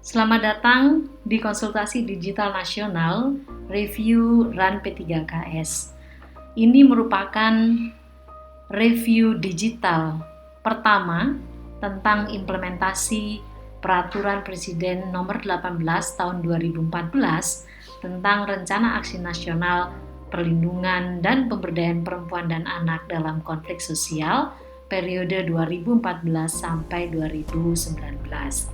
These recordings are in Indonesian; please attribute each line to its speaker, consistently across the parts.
Speaker 1: Selamat datang di Konsultasi Digital Nasional Review RUN P3KS. Ini merupakan review digital pertama tentang implementasi Peraturan Presiden Nomor 18 Tahun 2014 tentang Rencana Aksi Nasional Perlindungan dan Pemberdayaan Perempuan dan Anak dalam Konflik Sosial periode 2014 sampai 2019.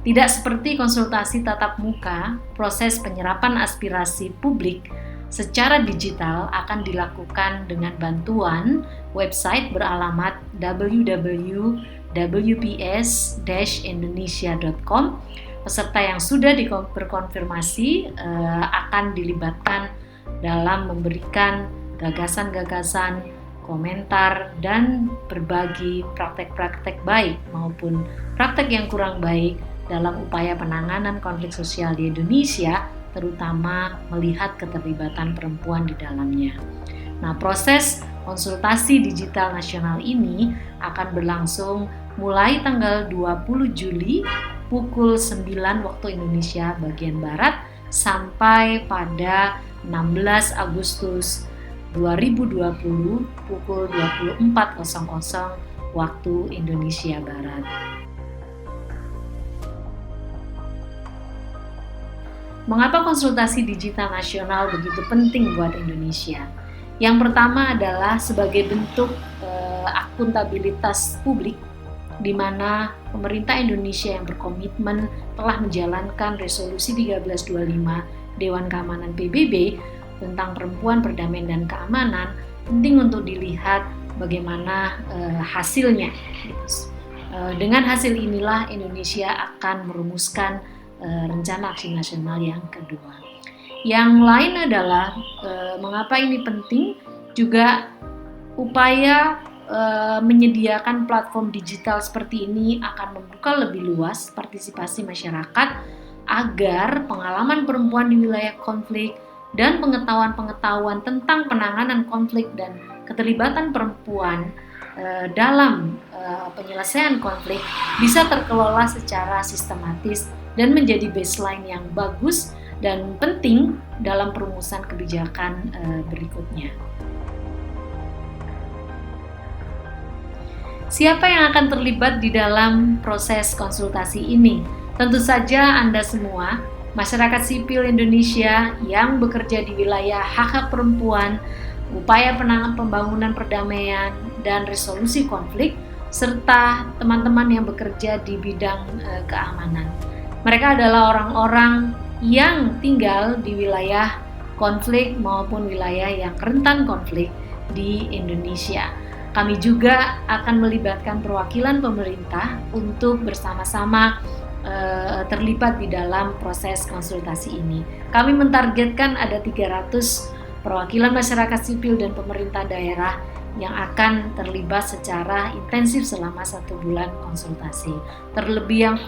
Speaker 1: Tidak seperti konsultasi tatap muka, proses penyerapan aspirasi publik secara digital akan dilakukan dengan bantuan website beralamat www.wps-indonesia.com. Peserta yang sudah berkonfirmasi akan dilibatkan dalam memberikan gagasan-gagasan, komentar, dan berbagi praktek-praktek baik maupun praktek yang kurang baik dalam upaya penanganan konflik sosial di Indonesia, terutama melihat keterlibatan perempuan di dalamnya. Nah, proses konsultasi digital nasional ini akan berlangsung mulai tanggal 20 Juli pukul 9 waktu Indonesia bagian Barat sampai pada 16 Agustus 2020 pukul 24.00 waktu Indonesia Barat. Mengapa konsultasi digital nasional begitu penting buat Indonesia? Yang pertama adalah sebagai bentuk akuntabilitas publik, di mana pemerintah Indonesia yang berkomitmen telah menjalankan resolusi 1325 Dewan Keamanan PBB tentang perempuan, perdamaian, dan keamanan. Penting untuk dilihat bagaimana hasilnya. Dengan hasil inilah Indonesia akan merumuskan rencana aksi nasional yang kedua. Yang lain adalah mengapa ini penting, juga upaya menyediakan platform digital seperti ini akan membuka lebih luas partisipasi masyarakat agar pengalaman perempuan di wilayah konflik dan pengetahuan-pengetahuan tentang penanganan konflik dan keterlibatan perempuan dalam penyelesaian konflik bisa terkelola secara sistematis dan menjadi baseline yang bagus dan penting dalam perumusan kebijakan berikutnya. Siapa yang akan terlibat di dalam proses konsultasi ini? Tentu saja Anda semua, masyarakat sipil Indonesia yang bekerja di wilayah hak-hak perempuan, upaya pembangunan perdamaian dan resolusi konflik, serta teman-teman yang bekerja di bidang keamanan. Mereka adalah orang-orang yang tinggal di wilayah konflik maupun wilayah yang rentan konflik di Indonesia. Kami juga akan melibatkan perwakilan pemerintah untuk bersama-sama terlibat di dalam proses konsultasi ini. Kami mentargetkan ada 300 perwakilan masyarakat sipil dan pemerintah daerah yang akan terlibat secara intensif selama 1 bulan konsultasi. Terlebih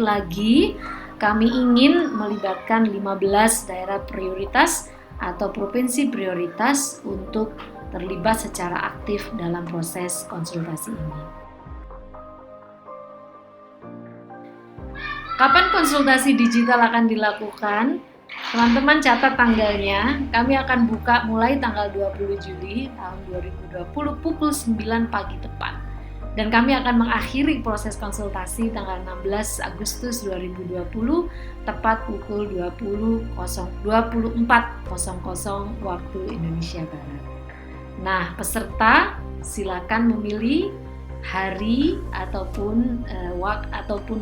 Speaker 1: lagi, kami ingin melibatkan 15 daerah prioritas atau provinsi prioritas untuk terlibat secara aktif dalam proses konsultasi ini. Kapan konsultasi digital akan dilakukan? Teman-teman catat tanggalnya, kami akan buka mulai tanggal 20 Juli tahun 2020 pukul 9 pagi tepat. Dan kami akan mengakhiri proses konsultasi tanggal 16 Agustus 2020 tepat pukul 24.00 waktu Indonesia Barat. Nah, peserta silakan memilih hari ataupun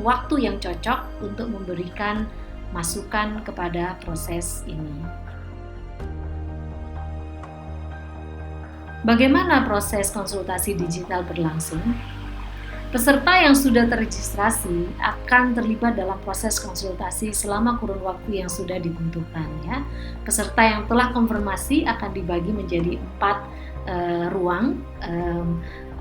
Speaker 1: waktu yang cocok untuk memberikan masukan kepada proses ini. Bagaimana proses konsultasi digital berlangsung? Peserta yang sudah terregistrasi akan terlibat dalam proses konsultasi selama kurun waktu yang sudah ditentukan. Ya. Peserta yang telah konfirmasi akan dibagi menjadi 4 ruang.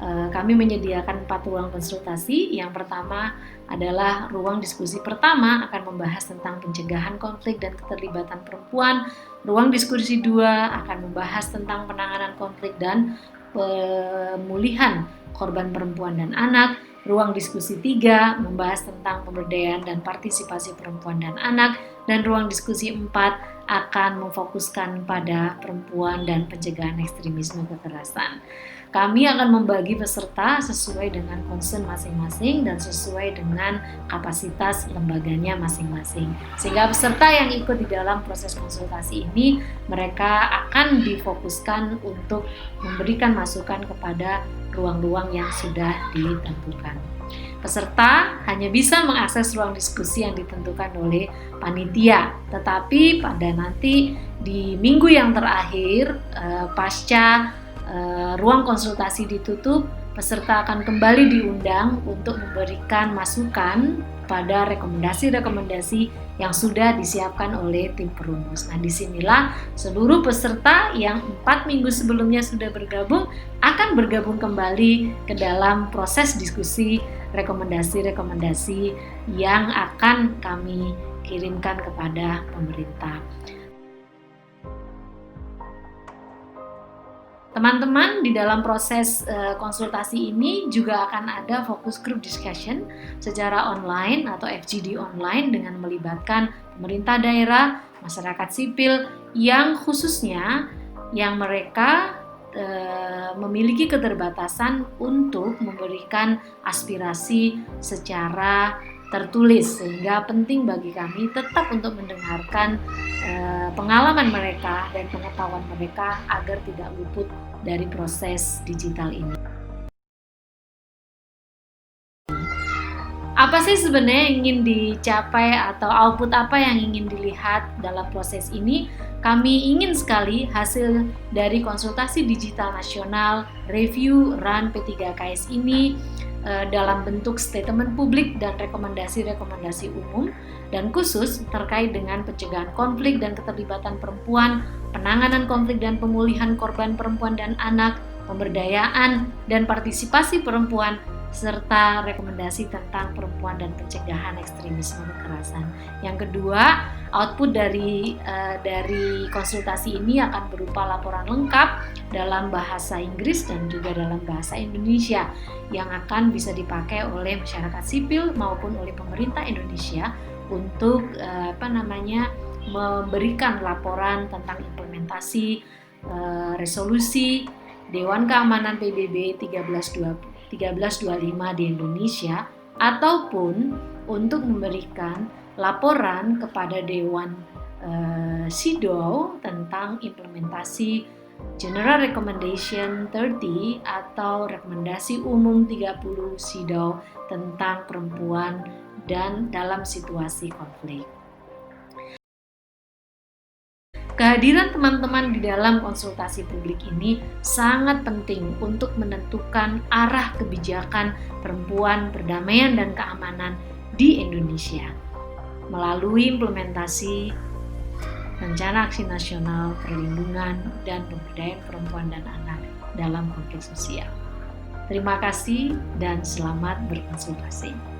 Speaker 1: Kami menyediakan 4 ruang konsultasi. Yang pertama adalah ruang diskusi pertama akan membahas tentang pencegahan konflik dan keterlibatan perempuan. Ruang diskusi 2 akan membahas tentang penanganan konflik dan pemulihan korban perempuan dan anak. Ruang diskusi 3 membahas tentang pemberdayaan dan partisipasi perempuan dan anak, dan ruang diskusi 4 akan memfokuskan pada perempuan dan pencegahan ekstremisme kekerasan. Kami akan membagi peserta sesuai dengan concern masing-masing dan sesuai dengan kapasitas lembaganya masing-masing. Sehingga peserta yang ikut di dalam proses konsultasi ini, mereka akan difokuskan untuk memberikan masukan kepada ruang-ruang yang sudah ditentukan. Peserta hanya bisa mengakses ruang diskusi yang ditentukan oleh panitia, tetapi pada nanti di minggu yang terakhir pasca ruang konsultasi ditutup, peserta akan kembali diundang untuk memberikan masukan pada rekomendasi-rekomendasi yang sudah disiapkan oleh tim perumus. Nah, disinilah seluruh peserta yang 4 minggu sebelumnya sudah bergabung akan bergabung kembali ke dalam proses diskusi rekomendasi-rekomendasi yang akan kami kirimkan kepada pemerintah. Teman-teman, di dalam proses konsultasi ini juga akan ada fokus group discussion secara online atau FGD online dengan melibatkan pemerintah daerah, masyarakat sipil yang khususnya yang mereka memiliki keterbatasan untuk memberikan aspirasi secara tertulis, sehingga penting bagi kami tetap untuk mendengarkan pengalaman mereka dan pengetahuan mereka agar tidak luput dari proses digital ini. Apa sih sebenarnya yang ingin dicapai atau output apa yang ingin dilihat dalam proses ini? Kami ingin sekali hasil dari konsultasi digital nasional review RUN P3KS ini dalam bentuk statement publik dan rekomendasi-rekomendasi umum dan khusus terkait dengan pencegahan konflik dan keterlibatan perempuan, penanganan konflik dan pemulihan korban perempuan dan anak, pemberdayaan dan partisipasi perempuan, serta rekomendasi tentang perempuan dan pencegahan ekstremisme kekerasan. Yang kedua, output dari konsultasi ini akan berupa laporan lengkap dalam bahasa Inggris dan juga dalam bahasa Indonesia yang akan bisa dipakai oleh masyarakat sipil maupun oleh pemerintah Indonesia untuk memberikan laporan tentang implementasi resolusi Dewan Keamanan PBB 1325 di Indonesia, ataupun untuk memberikan laporan kepada Dewan CEDAW tentang implementasi General Recommendation 30 atau Rekomendasi Umum 30 CEDAW tentang perempuan dan dalam situasi konflik. Kehadiran teman-teman di dalam konsultasi publik ini sangat penting untuk menentukan arah kebijakan perempuan, perdamaian, dan keamanan di Indonesia melalui implementasi Rencana Aksi Nasional Perlindungan dan Pemberdayaan Perempuan dan Anak dalam Konflik Sosial. Terima kasih dan selamat berkonsultasi.